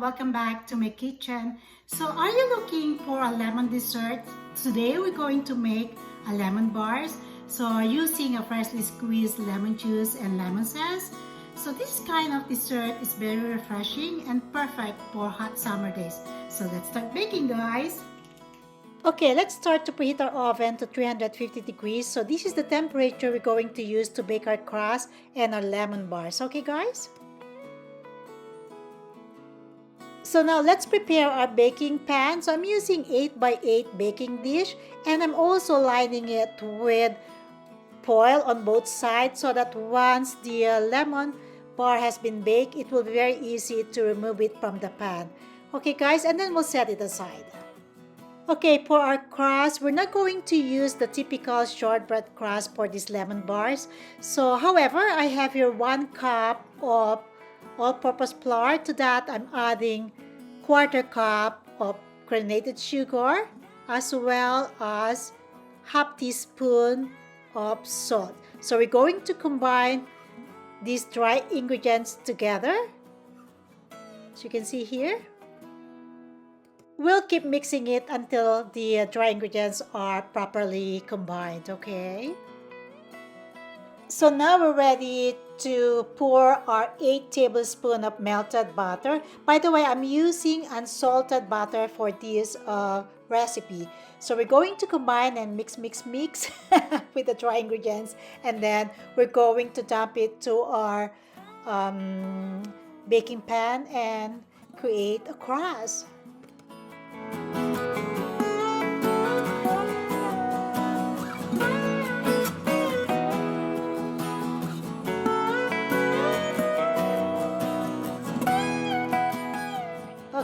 welcome back to my kitchen. So are you looking for a lemon dessert? Today we're going to make a lemon bars. So using a freshly squeezed lemon juice and lemon zest. So this kind of dessert is very refreshing and perfect for hot summer days. So let's start baking, guys. Okay, let's start to preheat our oven to 350 degrees. So this is the temperature we're going to use to bake our crust and our lemon bars. Okay, guys? So now let's prepare our baking pan. So I'm using 8 by 8 baking dish, and I'm also lining it with foil on both sides so that once the lemon bar has been baked, it will be very easy to remove it from the pan. Okay guys, and then we'll set it aside. Okay, for our crust, we're not going to use the typical shortbread crust for these lemon bars. So however, I have here 1 cup of all-purpose flour. To that, I'm adding 1/4 cup of granulated sugar as well as 1/2 teaspoon of salt. So we're going to combine these dry ingredients together. As you can see here. We'll keep mixing it until the dry ingredients are properly combined, okay? So now we're ready to pour our 8 tablespoons of melted butter. By the way, I'm using unsalted butter for this recipe. So we're going to combine and mix with the dry ingredients, and then we're going to dump it to our baking pan and create a crust.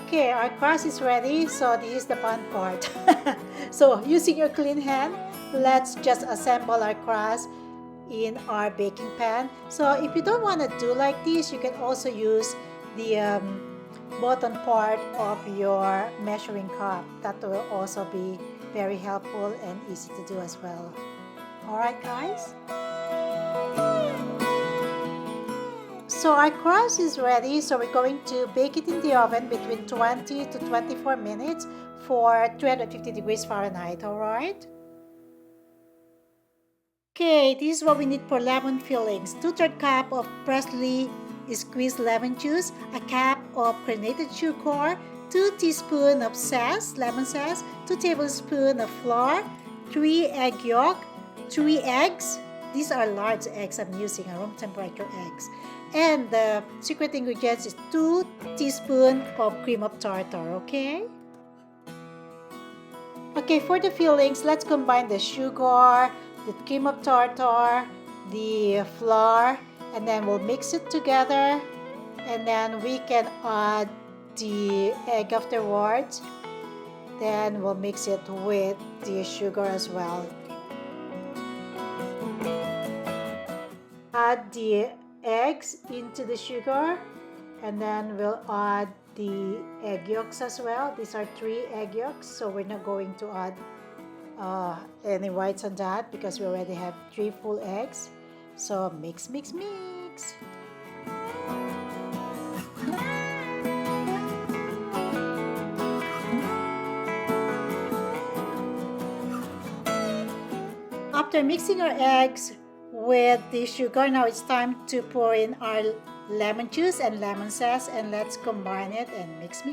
Okay, our crust is ready, so this is the fun part. So using your clean hand, let's just assemble our crust in our baking pan. So if you don't want to do like this, you can also use the bottom part of your measuring cup. That will also be very helpful and easy to do as well. Alright guys? So our crust is ready, so we're going to bake it in the oven between 20 to 24 minutes for 350 degrees Fahrenheit, alright? Okay, this is what we need for lemon fillings. 2/3 cup of freshly squeezed lemon juice, a cup of granulated sugar, 2 teaspoons of zest, lemon zest, 2 tablespoons of flour, 3 egg yolk, 3 eggs. These are large eggs I'm using, room temperature eggs. And the secret ingredients is 2 teaspoons of cream of tartar, okay? Okay, for the fillings, let's combine the sugar, the cream of tartar, the flour, and then we'll mix it together. And then we can add the egg afterwards. Then we'll mix it with the sugar as well. Add the eggs into the sugar, and then we'll add the egg yolks as well. These are 3 egg yolks, so we're not going to add any whites on that because we already have 3 full eggs. So mix. After mixing our eggs with the sugar, now it's time to pour in our lemon juice and lemon zest, and let's combine it and mix.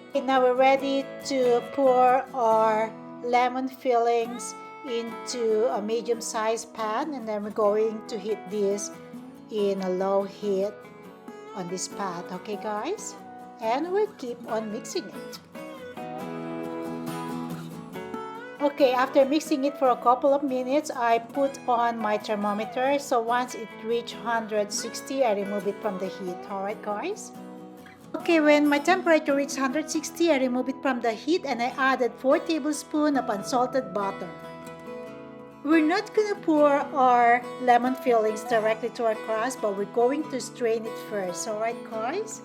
Okay, now we're ready to pour our lemon fillings into a medium-sized pan, and then we're going to heat this in a low heat on this pot, okay guys? And we'll keep on mixing it. Okay, after mixing it for a couple of minutes, I put on my thermometer. So once it reaches 160, I remove it from the heat. Alright guys? Okay, when my temperature reaches 160, I remove it from the heat, and I added 4 tablespoons of unsalted butter. We're not going to pour our lemon fillings directly to our crust, but we're going to strain it first. Alright guys?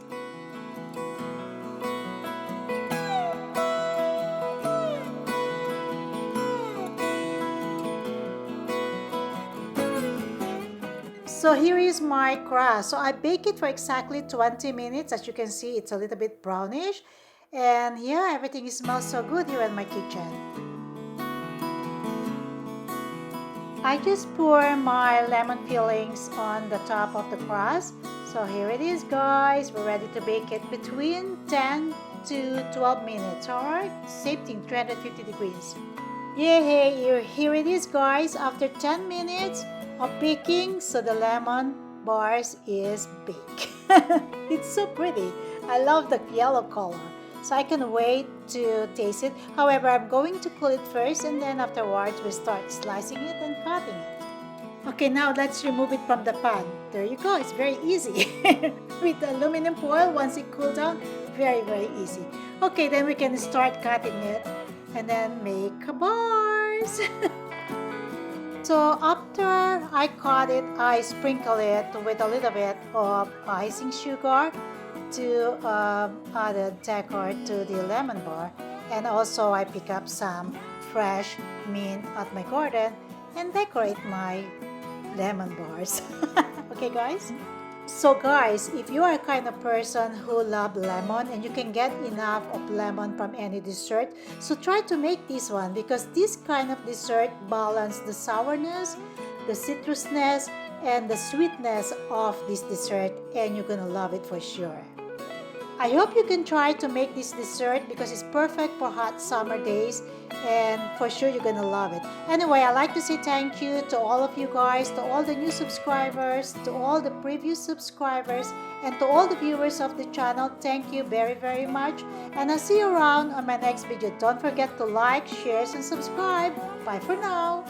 So here is my crust. So I bake it for exactly 20 minutes. As you can see, it's a little bit brownish. And yeah, everything smells so good here in my kitchen. I just pour my lemon peelings on the top of the crust. So here it is, guys. We're ready to bake it between 10 to 12 minutes. Alright, same thing, 350 degrees. Yay, here it is, guys. After 10 minutes of baking, so the lemon bars is baked. It's so pretty. I love the yellow color. So I can wait to taste it. However, I'm going to cool it first, and then afterwards we start slicing it and cutting it. Okay, now let's remove it from the pan. There you go. It's very easy. With the aluminum foil, once it cools down, very, very easy. Okay, then we can start cutting it and then make bars. So after I cut it, I sprinkle it with a little bit of icing sugar to add a decor to the lemon bar. And also I pick up some fresh mint at my garden and decorate my lemon bars. Okay, guys? So guys, if you are a kind of person who love lemon and you can get enough of lemon from any dessert, so try to make this one, because this kind of dessert balance the sourness, the citrusness, and the sweetness of this dessert, and you're gonna love it for sure. I hope you can try to make this dessert because it's perfect for hot summer days, and for sure you're gonna love it. Anyway, I'd like to say thank you to all of you guys, to all the new subscribers, to all the previous subscribers, and to all the viewers of the channel. Thank you very, very much, and I'll see you around on my next video. Don't forget to like, share, and subscribe. Bye for now.